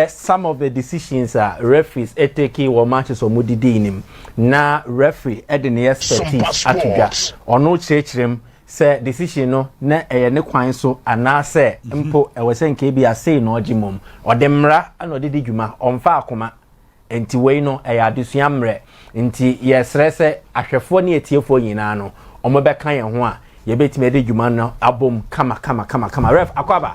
some of the decisions are referees taking or matches or mudidi na referee edin expertise atudwa ono chechirem say decision no na ne kwan so ana say mpo e wese nke bia say no ogimom odemra ana odidi dwuma omfa akoma enti wei no adesua mre enti yesre se ahwefo ne etiefo nyina no omobeka ye ho a yebetime de dwuma no abom kama ref akwaba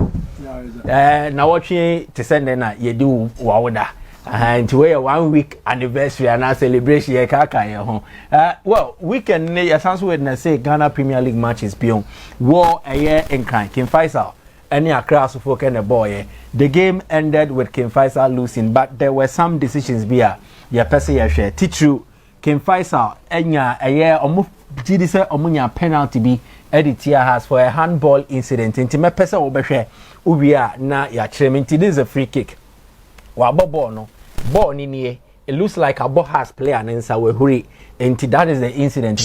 na watching to send na ye do wawoda and we 1 week anniversary and a celebration ye kaka ye ho well weekend ne ya sanso we na say Ghana Premier League matches beyond war a year in King Faisal any Accra so for the boy the game ended with King Faisal losing but there were some decisions bia ya pese ya share teachu King Faisal enya a year omu gidi say omunya penalty bi editor has for a handball incident inti me pese obehwe ubia na ya chirementi this is a free kick wa ball no ball ni nie it looks like a ball has player and inside we hurry inti that is the incident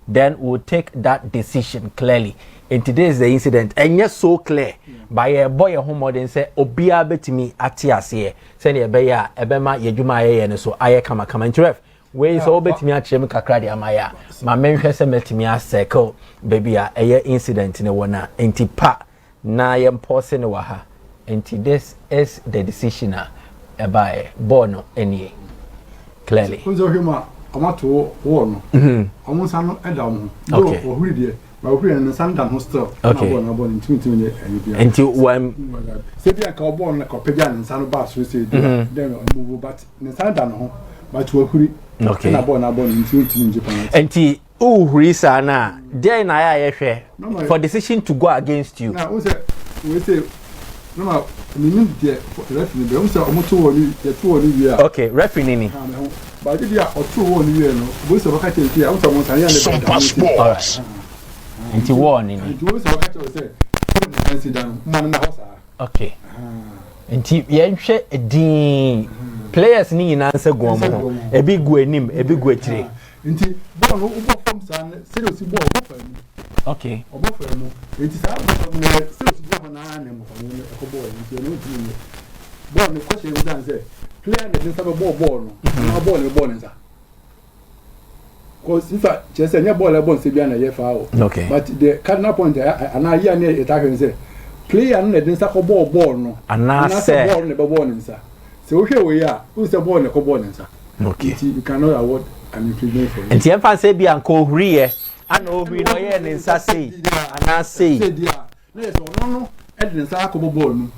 then we'll take that decision clearly inti this is the incident and yes so clear by a boy a home modern say obia betimi atiase say ne be ya ebema yedwuma ye so aye kama ntref we so betimi achirem kakra de amaya ma menhwe se metimi aseko baby a eye incident ne wona inti pa na ye mpose ne wa ha inti this is the decision by bono any clearly kunzo hima amato wo no amunsa no edam no ohuri de ba ohuri no sanda no still na bo no ntimi ayibia inti one se bia ka obo no ko pega nsa no ba so say then move but ne sanda no ho but ohuri okay na bo ntimi njipan inti uhuri sa na dey na ya yehwe for decision to go against you na we say no ma minimum de referee be umsa omoto woni ye to woni wi a okay referee ni ba de dia oto woni wi no bo se baka che ti a umsa mo san ya le all right nti woni ni nti wo se baka che say fancy dan man na hosa okay nti ye nhwe edin players ni nyina nse gon mo ebi gu anim ebi gu atire nti ball no ubo form san seriously ball go fa ni okay obo fa no nti sa no seriously ball na na mo fa ni ko ball nti no ti ni ball no question is dan say player dey say ball no na ball nza cause if I just say ball say bia na ye fa o okay but the cardinal point ana here na attack say player no dey say ko ball no ana say ball no be ball nza se wo hwe we ya who say ball no ko ball nza okay you cannot award an improvement for and the fan say bia nko huri e ana ohuri no ye ne nsa sei ana sei no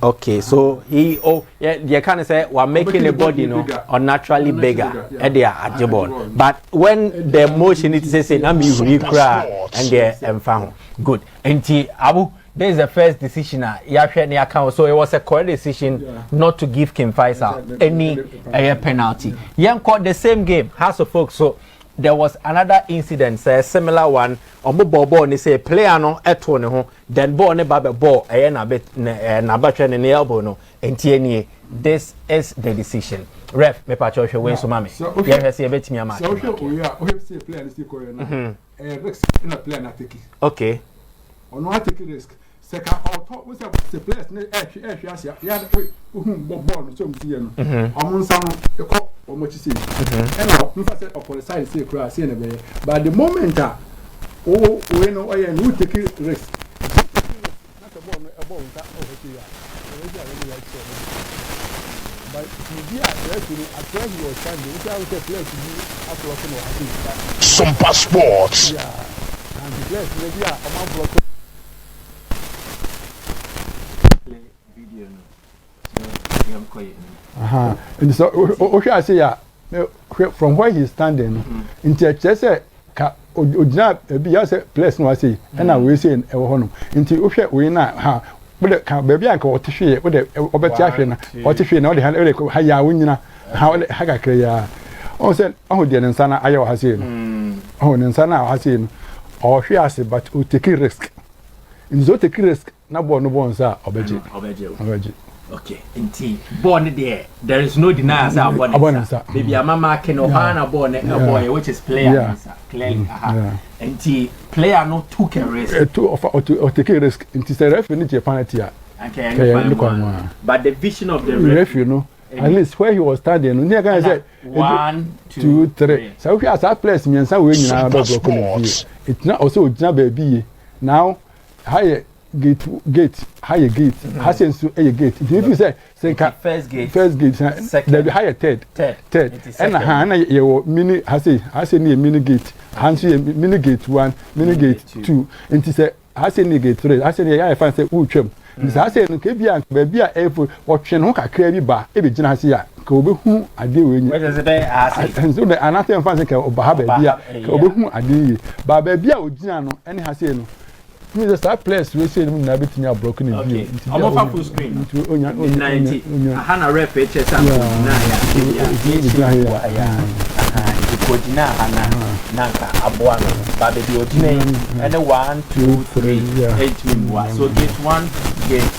okay so he you can say we're making the body no unnaturally bigger and they are adjustable but when the motion it say na me huri kra and they found good and abu there is the first decision so it was a correct decision not to give King Faisal any penalty. Young caught the same game, House of Folks. So there was another incident, a similar one. Omo ball ni say player no eto ne ho, then ball ne babe ball na batwe ne elbow no. Enti this is the decision. Ref me pa cho hwe wen so mame. Yeah hwe say betimi ama. So we say player is ko na. Risk na player na take. Okay. Ono take risk. Second auto we say the players na ehwe asia ya ball no so mti ye no omonsa no e ko omochi say and no fa say upon the side say kra say na be but the moment we no oye no take risk na the ball no e ball nta o he ya already like so but the dia actually across your stand we say players to across no SOMPA Sports yeah and the players maybe are on block and so I say yeah from where he's standing into just say ka ojina be ya say place no say and na we say e wo hono nti ohwe we na ha we ka baby anka otehwe we de obeti ahwe na otehwe na we de ha ya wonyina ha ga kre ya o say oh de nsa na aye ha say no oh nsa na ha say no o hwe ase but o take risk nzo take risk na bo no bo nsa obeje okay inti born there is no denial say born baby mama can ohana born boy which is player clearly inti player no took a risk to take a risk inti say referee ni penalty But the vision of the referee, you know, at least where he was standing, you can say 1, 2, 3. So if you have that place, me and some way you know it's not also not baby. Now higher gate, higher gate, has a gate. If you say first gate, second, higher third, and Hannah, your mini has a mini gate, Hansi mini gate 1, mini gate 2, and to say has a gate 3, has a I fancy Uchum. I say, Kabia, baby, every watching Hoka Crabby bar, every Genasia, Kobe who I deal with. Where does it be? And so the another fancy Bahaba, Kobe who I deal with. But baby, Ujano, and has no. Mr. Star Place, we say, never to me broken in view. I'm off full screen. 90. Hannah rep HS and Nanka, Abuano, Baby Ojine, and a 1, 2, 3, 8 minutes. So gate 1, gate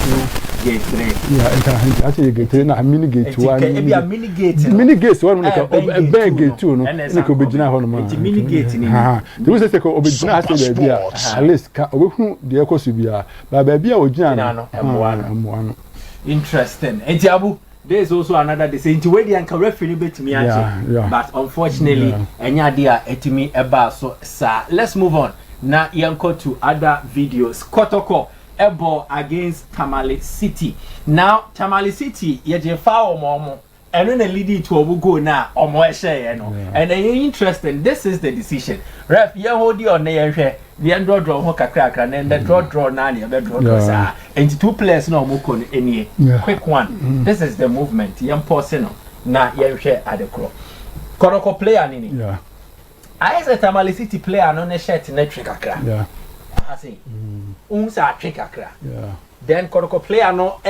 2, gate 3. Yeah, I say gate 3, a mini gate 1. Maybe a mini gate. Mini gate 1, a big gate 2, no, and it could be Jina Honoma. Mini gate in the was a Obina, at least the Echo Subia, but baby Ojana and one. Interesting. And Jabu. There's also another decision to where the anchor referee bit me but unfortunately any idea etimi eba so sir. Let's move on now yanko to other videos. Kotoko Ebo against Tamale City. Now Tamale City ye foul momo and then lead to a go now or more share and interesting. This is the decision. Ref ye hold you on the draw hoka crack and then the draw nani a bed draw and 2 players no mukon any quick one. This is the movement young person na ye share at the crow Koroko player nini I as a Tamale City player no ne shirt na trick akra I say unsa trick akra then Koroko player no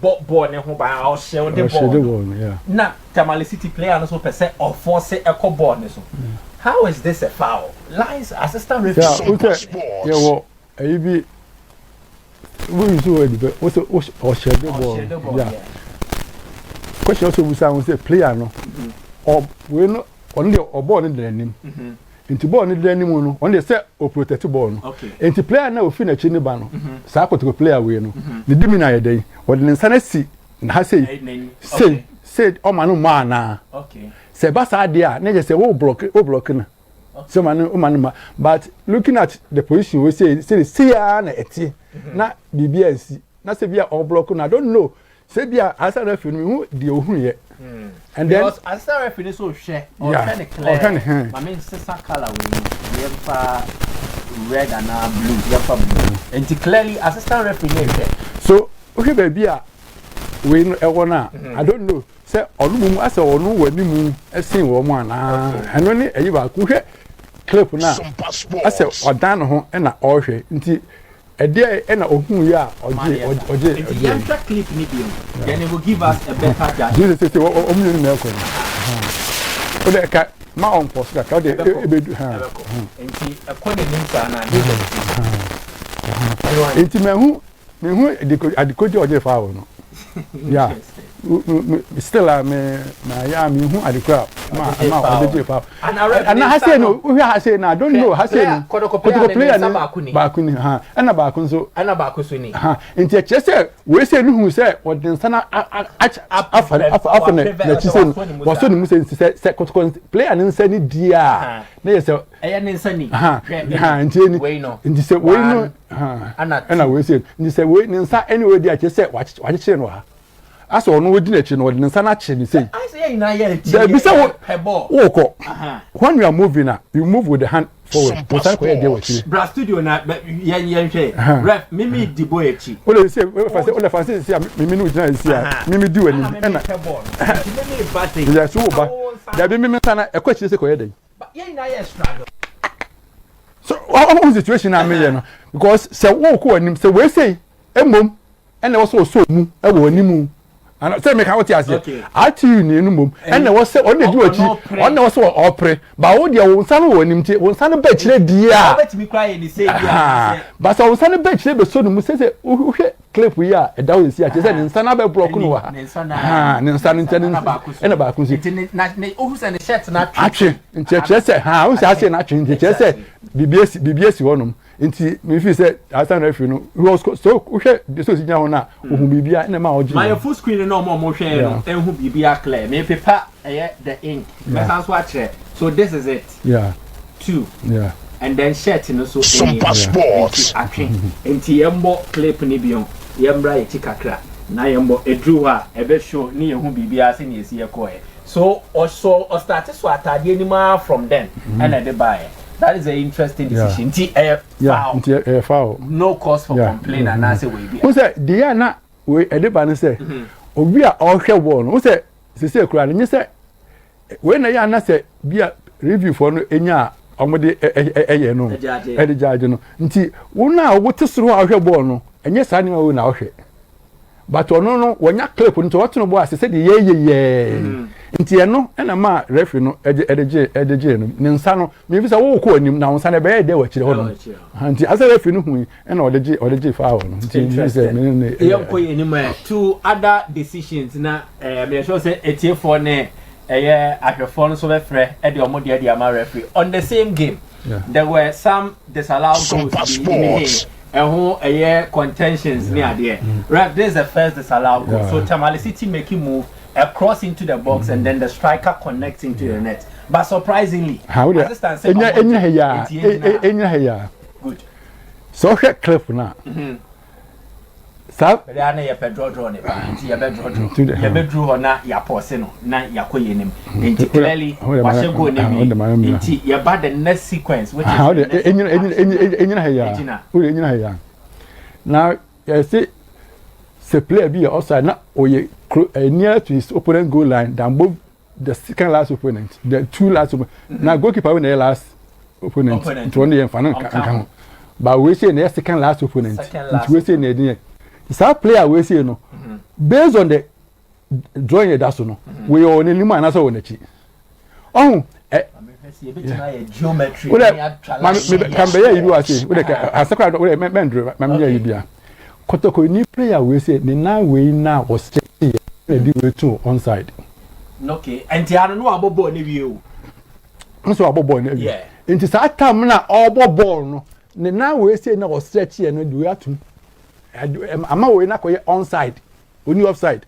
ball ne ho ba o share the ball na Tamale City player no so per se or force e ko ball ne so. How is this a foul? Lines assistant referee. Yeah, well, maybe we do it, also or share the ball. Yeah. Question also we say player no, or we no only or ball in the name. Into ball in the name on the set or protect ball. Okay. Into player now finish in the ban. Sako to player we no. The dimina day. What the insanity na say said oh man. Okay. Sebasa dia na just say wo block na so man but looking at the position we say na eti na BBNC na say bia all block na I don't know say bia Asare referee who the ohun ye and then because Asare referee so share or kind of clear I mean sister color we have red and blue blue and clearly assistant referee so okay baby we I don't know say olumu asa onu wani mu esin wo mu ana eno ni eyi ba ku hwe clip na asa odan ho na ohwe nti ede na ohun ya oje the extra clip ni bi then it will give us a better judge this say omu ni me ko o de ka ma on post ka de ebedu nti akone ni nsa na nti me hu adikoje oje fa wo no yeah still me who are the crowd and I say no we are saying I don't know say no player bakuni and bakun so ni nti che say we say no who say what den sana afa na chi say was so ni mu say player ni say ni dia na yes eya ni nsa ni nti say we no ana we say nti say we ni nsa anyway dia che say wa che no ha aso ono wodi na chi no wodi nsa na chi ni say I say na ya chi there be say wo when you are moving you move with the hand forward nsa ko dey wa chi bra studio na yen hwe ref mimi dibo e chi ole say say mimi no gina say mimi di wani na mimi batting ya so ba there be mimi nsa na e ko chi say ko dey yen na ya struggle so what situation na me no because say wo ko anim say we say emom and there was so mu e wo animu and say me can what you say ati ni nu mom and there was say on dey do achi on there was opre ba wo dia wo nsa no wo anim tie wo nsa no ba kire dia bet me cry ni say dia ba so wo nsa no ba kire be so no mu say uhwe clip we a e dawo si achi say ni nsa na ba block no wa ni nsa no ntani na ba kun si na ohu say ni shirt na atwe nti che say wo say na atwe nti che say BBS wonom Inti me feel say Asare referee no he was so uhwe the so sinya ho na ohun bibia na ma oji my full screen no mo hwe no ehun bibia clear me paper the ink me so akere so this is it 2 and then shirt no so SOMPA Sports enti yembo clip ni bion yembra ye chikakra na yembo edru ha ebe show ni ehun bibia se ni esi ekoe so also start so atade anima from them and at the buy. That is an interesting decision. Foul. No cause for complaint and I say we be. Who said the na we edeba say obi a ohwe ball no say say kura ni say when na ya na say bia review for no enya omode eye no e de judge no nti wo na wo tesoro ahwe ball no enye sa ni wo na ohwe but ono no wonya clip nti what no bo say the ye nti eno na ma referee no edeje no ne nsa no me bi say wo ko anim na nsa na be de wa kire ho no nti asa referee no hu na odeje foul no nti me say me yam ko anim two other decisions na me sure say etie for ne ahwefo no so be frɛ e de omode e de ama referee on the same game. There were some disallowed goals in here. Contentions near there. Right, this is the first disallowed goal. So Tamale City making move across into the box and then the striker connects into the net. But surprisingly, assistant said, good. So clip now. Sir, they are near Pedro drawn it. You bedrew on that ya posino, not ya koyenim. Clearly, wash your good name. You about the next sequence, which is how now, you see, the player be outside now, or you near to his opponent goal line than both the second last opponent, the two last opponent. Now, goalkeeper win the last opponent, 20 and final. But we say the second last opponent, we say the that player we say no based on the drawing that's no we are only man as on the chi oh geometry can be you are say we asakwa we mendro mamnya yi bia kotoko ni player we say the now we now was checking the way to onside okay and tiano no abobo ni wie o so abobo ni yeah nti sa time na obo no the now we say na was stretch no do atum ama we na koye onside oni offside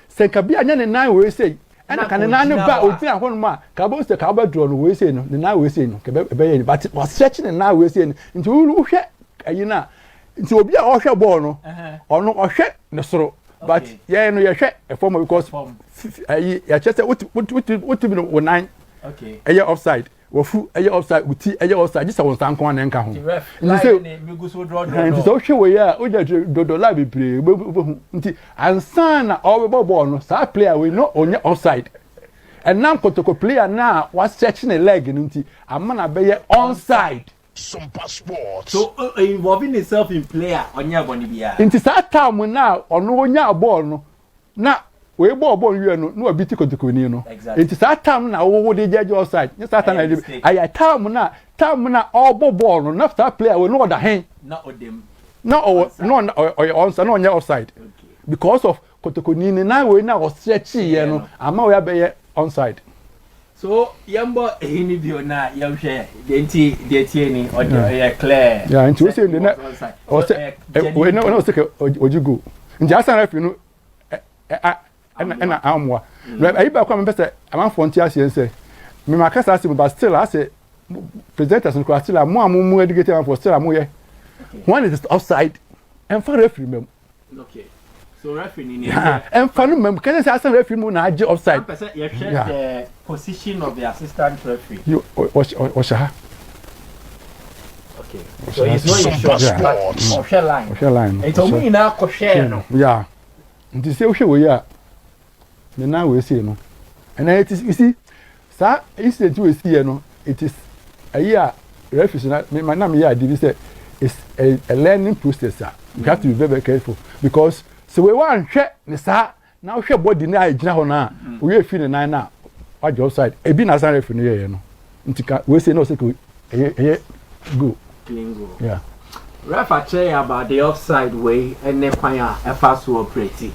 se ka bia nya ne nan we say ena ka ne nan ne ba otina ho no ma ka bo se ka ba draw no we say no ne nan we say no ke be ye but was stretching ne nan we say no nti wo hwe ayi na nti obi a ohwe ball no ono ohwe ne soro but ye no ye hwe e form because ayi ya chese what bi no nan okay ayi offside wofu eye offside uti eye offside just won san kon na nka ho nti so draw nti so hwe we ya o ja do la be play nti ansan na o be ball no sa player we no onye offside and now kotoko player na was stretching a leg nti amana be ye onside SOMPA Sports so involving himself in player onye boni bia nti sa time na ono onya ball no na we ball you no no biti kotoko ni no nti sa time na wo de judge offside ni sa time na aya time na all ball no na star player we no da hen na odem no onside no nya offside because of kotoko ni na we na was stretch ye no ama we abeye onside so yambo ehini bio na yahwe denti de tie ni ode clear yeah nti we say na o say we no say ojigo nti Asare referee no ena amwa ayi ba kwa mpese amanfo nti ase say me makasa ase but still ase presenters no kwa still amu educate amanfo still amu ye one is offside and for referee mem okay so referee ni and for no mem can say Asare referee mu na age offside person you check the position of the assistant referee you osha okay so it's not your shot off line it's only na ko share no yeah nti say ohwe we ya the now we see no and then it is you see sir incident we see here no it is a year referee na my name here dey say it's a learning process you have to be very careful because so we wan hwe ne sa na hwe body na agina ho na we feel na na wa job side e bi na Asare referee no here no nti we say no say go go clean go yeah ref a say about the offside way and ne kwan a fa so operate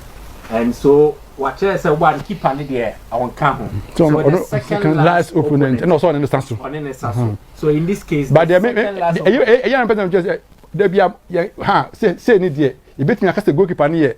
and so what is a one keeper there on camp. So the second last opponent and also on the stansu. So in this case, but there be say need there. You bet me cast the goalkeeper near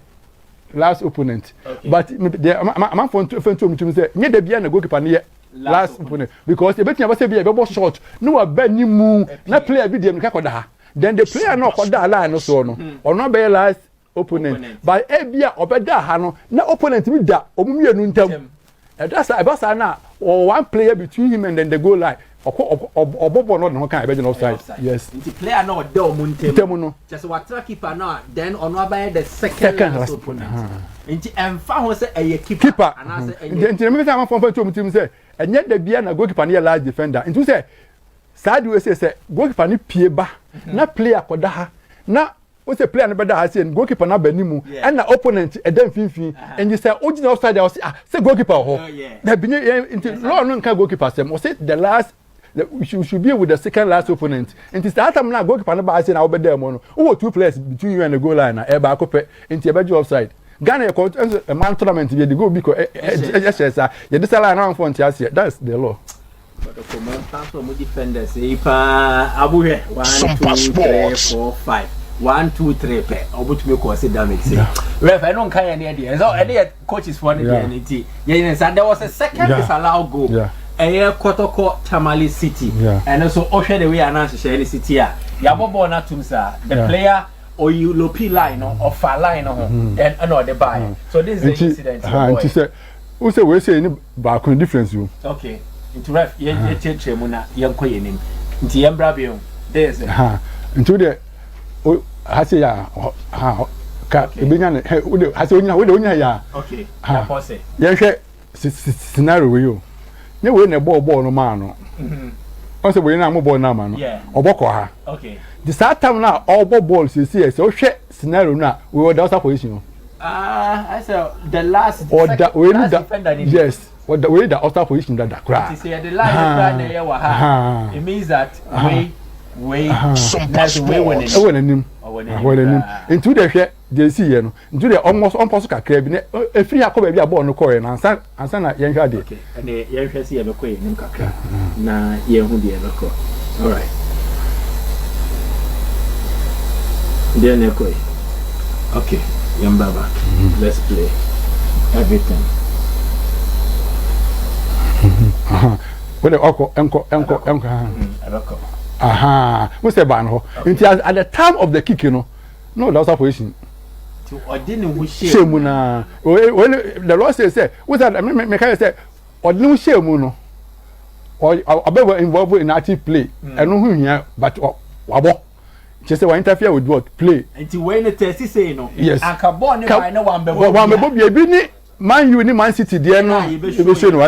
last opponent. But there I'm from to say near the be na goalkeeper near last opponent because you bet me say be a short no a ni mu na player be dem ka koda. Then the player no koda line no so no or no be last opponent but ebia obeda ha no na opponent bi da omumienu ntam that's about na or one player between him and then the goal line obobo no no kan e be offside yes the player no da omuntem no just what keeper now then ono abaye the second last opponent nti emfa ho se eye keeper and say nti me say am fon to omutim say enye da bia na goalkeeper na last defender nti say side we say goalkeeper ni pie ba na player koda ha na o say player na beda ha say goalkeeper na ba nimu and na opponent e dem finfin and you say original offside there say goalkeeper ho na bi nti no no nka goalkeeper say o say the last we should be with the second last opponent and it's that time na goalkeeper na ba say na obeda mo no o two players between you and the goal line na e ba akopɛ nti e be offside Ghana a man tournament be the go because you this line now for nti that's the law. But the command defenders abu here 1 2 3 4 5 1 2 3 pe obutumi ko say damage say ref I don't care any there so any coaches for the NT there was a second disallowed goal Kotoko Tamale City and also Osha the way announced any city ya bobo na tumsa the player or you lopi line or far line then another buy so this is the incident and say who say we say any back difference you okay into ref ye mu na ye nko ye nim nti ye mbra biom there is into the ha say ya ka ebenya ne we ha say onya ya okay ya pose ye hwe scenario we you ne we na ball no man no o say we na mo ball na man no oboko ha okay the start time na all ball see o hwe scenario na we were that position I said the last or that we need yes what the way the outer position that cry you say the last na wa ha it means that we that's way winning into the hwe they see you know into the almost on post kakra bi na free akoba bi aball no call na ansa na yen hwa de okay and yen hwe see e be ko yen kakra na yen hu de e be ko all right then e ko okay yen baba let's play everything what the enko we say ban ho at the time of the kick you know no that was a position to ordinary shame na when the law say what that me can say ordinary shame no or above involved in active play and no hia but wabo just say we interfere with what play until when the test say no yes akabon ne why no one bebo bi ni Man U ni Man City there no you be show no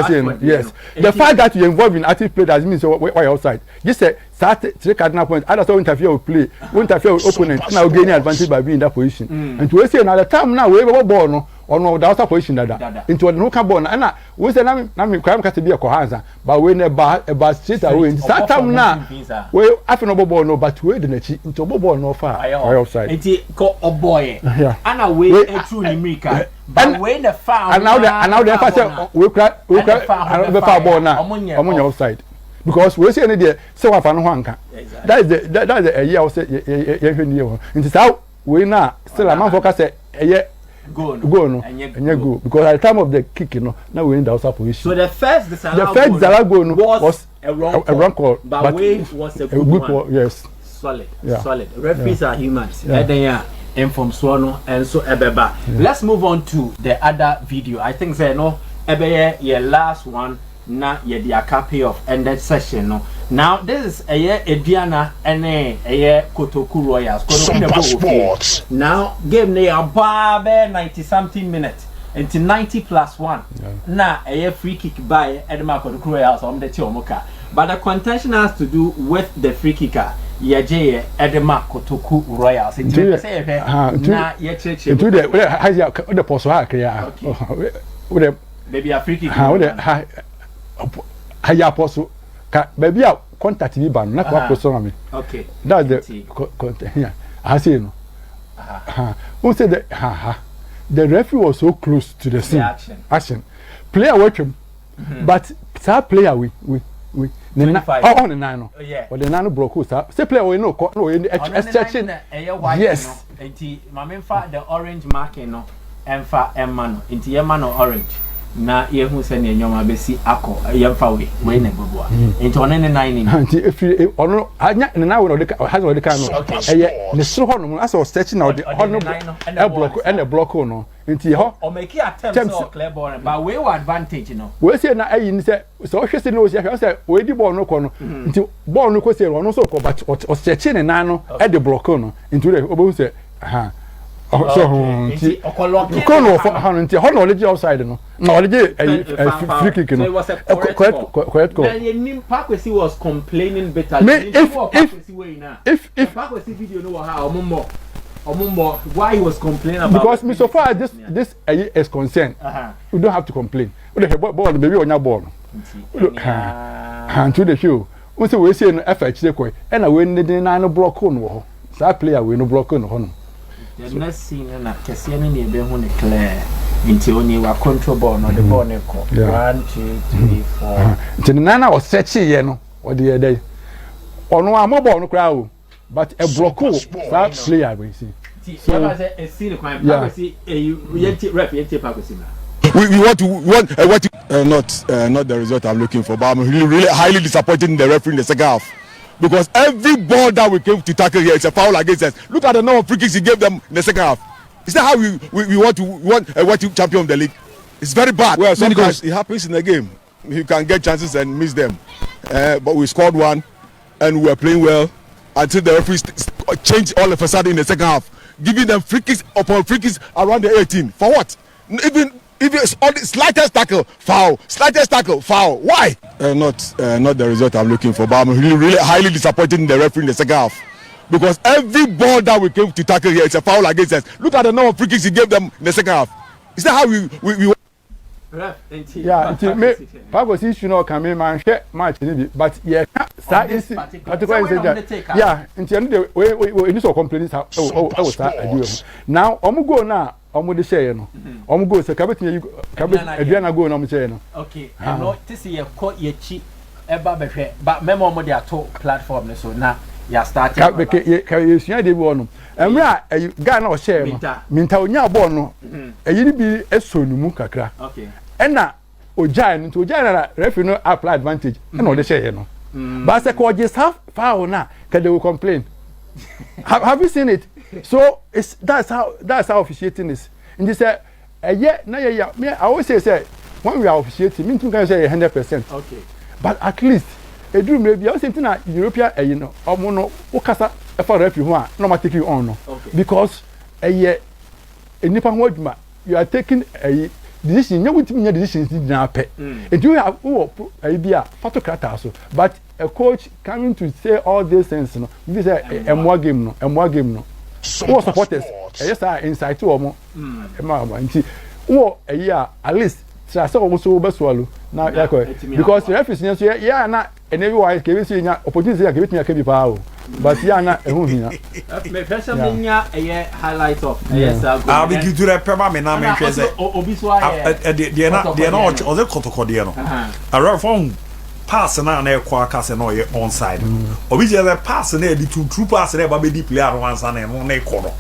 yes the fact that you involved in active play doesn't mean so why outside just say start three cardinal points others don't interfere with play won't interfere with opponent now gain advantage by being in that position and to say now the time now we ball no or no that position that into no can ball na we say na me crime can be a cohanza but we never about straight away that time now we after no ball no but we the chi into ball no far outside it go boy and away through Nimika but when the foul and now the fact we foul ball now omonya offside because we say any there say wa fa no hanka that is the year we say ye hwe nie ho nti say we na still am focus say go no and go because at the time of the kick you know now we in the outside position so the first goal was a wrong call but we was a good one yes solid referees are humans then from Swano and so ebeba let's move on to the other video I think say no ebe ye last one na ye the copy of ended session no now this is a year Ediana and a year Kotoku Royals Sports. Now game they are 90 something minutes until 90 plus 1 now a year free kick by Edema Kotoku Royals on the Tiomoka but the contention has to do with the free kicker Yaje Edema Kotoku Royals into say na ye church into the post with maybe a free kick high apostle baby contact me ban na kwa person me okay that's the content here I say no who said that the referee was so close to the scene. Action. Player watch him, but that player we. Oh, on the nano. But the nano broke. Say player we no section. Yes. The orange marking no, and fa emano into emano orange. Na yehu se ne nyoma besi akọ yemfa we na gbogbo a into one ne nine ni if you ono anya na we no de has no de kan no eye ne soro ho no as o search na de ho no e block no into ho o make attempt so clear ball but we advantage no we say na ayi ni say so hwese no say say we di ball no ko no into ball no ko say no so ko but o search ne na no e de block no into the obo say aha so kono for hanti hono le outside no no le free kick no correct go then Pakwesi was complaining bitterly if Pakwesi video no how omumbo why he was complaining about because me so far this is concerned you don't have to complain we the ball baby onya ball and to the show we say we say no effort chire koi e na we need na no block no ho sa player we no block no ho no. The next scene na kese ne ne be hu ne clear nti oni wa control ball no the ball ne ko 1 2 3 4 nti nana o search ye no o de dey ono am ball no kra o but a block that player we see so I say a scene kwan Pakwesi yenti ref yenti Pakwesi na we want not the result I'm looking for, but I'm really highly disappointed in the referee in the second half. Because every ball that we came to tackle here is a foul against us. Look at the number of free kicks he gave them in the second half. Is that how we want to champion of the league? It's very bad. Well, sometimes it happens in the game. You can get chances and miss them. But we scored one and we were playing well until the referees changed all of a sudden in the second half, giving them free kicks upon free kicks around the 18. For what? Even it's all the slightest tackle, foul. Why? Not the result I'm looking for, but I'm really highly disappointed in the referee in the second half. Because every ball that we came to tackle here is a foul against us. Look at the number of free kicks he gave them in the second half. Is that how we yeah, Pakwesi should not come in man share match but yeah, that is particular incident. Yeah, until we need to complain this how was that now go now omo de share no omo go se kabet aduana go na omo share no okay no this ye ko ye chi eba behwe but memo omo de ato platform ne so na ya start ka ye sua de bi wono emra guy na o share no minta onya ball no eyiri bi esonu kakra okay ena ojai no to ojai na referee no apply advantage ena o de share no but se ko just half foul na ka they will complain. Have you seen it? So that's how officiating is. And they say, me I always say when we are officiating, mean to can say 100%. Okay. But at least a do maybe I was saying that European, you know, omono okasa for referee who are not taking on no. Because nipa hodma you are taking a decision. You want me decisions did not pay. And you have idea photocrat also, but a coach coming to say all these things, no, this is a more game, no. Who supporters? Yes, I inside two or more. A year at least. So I saw also best swallow now, because the referees, yeah, not and everyone gave us opportunity. I give me a KB power, but yeah, not a home here. A highlight of yes, I'll be to the permanent. I'm interested. They're not other Cotocodiano. A reform. Pass na na ekwa akase na oye onside obi je the pass na di true pass na ba be di player once na no na ekoro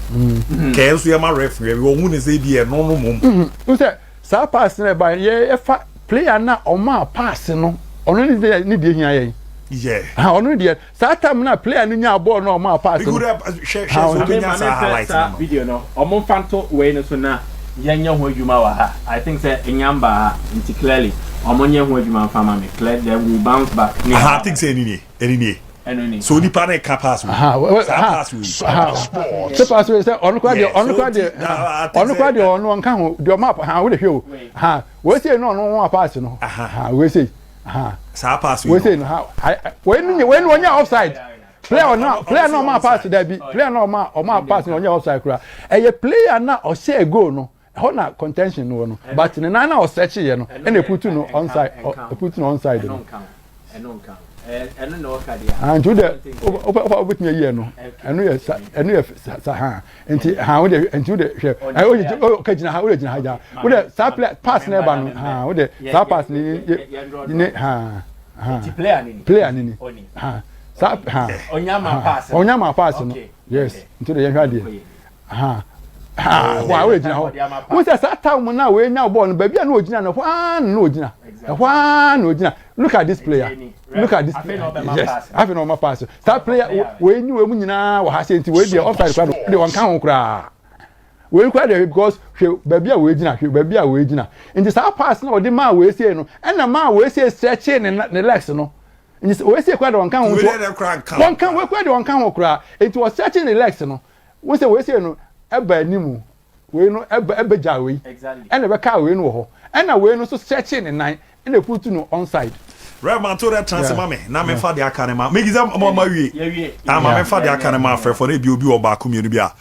ke enso ye ma referee we ohun ne say bi e no mum you say sa pass na ba ye fa player na o ma pass no ono ni di hia ye yeah ono di sa time na player ni nya ball na o ma pass no share so nya sa highlight video no o mo fanto we no so na yanya ho adwuma wa ha I think say enyamba nti clearly omonye ho adwuma fama me clear then we bounce back I think say any so ni pa na ka pass we pass we so pass we say onu kwa de onu nka ho de map ha we de hwe ha we say no no pass no we say sa pass we we say no ha when onya offside player no ma pass there be player no ma pass no onya offside kura e player na o share goal no na contention no but na o search ye no and they put no onside no ɛno na ɔka deɛ and to the over me here no ɛno yɛ sa ha nti ha wo de nti wo de hwɛ o ka gyina ha wo de gyina ha ja wo de sa pass na ba no ha wo de sa pass ni ha player ni ha sa ha onyama pass no yes nti de yɛ hwɛ deɛ ha wa we gyina ho wo say sa time na we nya ball no ba bia na ogina no hwa na ogina hwa na ogina look at this player look at this yes I no ma pass that player we ni we mu nyina wa ha say nti we dey offside kwa de won kan ho kra we kwa dey because ba bia we gyina ba bia we gyina nti sa pass na odi ma we say no na ma we say stretching ne legs no nti we say kwa de won kan ho won kan we kwa de won kan ho kra nti was stretching the legs no we say no eba animu we no eba jawe ena be ka we no ho ena we no so searching the nine ena put no onside right man to that transfer me na me fa de aka ne ma me giza ma wie ma me fa de aka ne ma for na bi obi oba community bia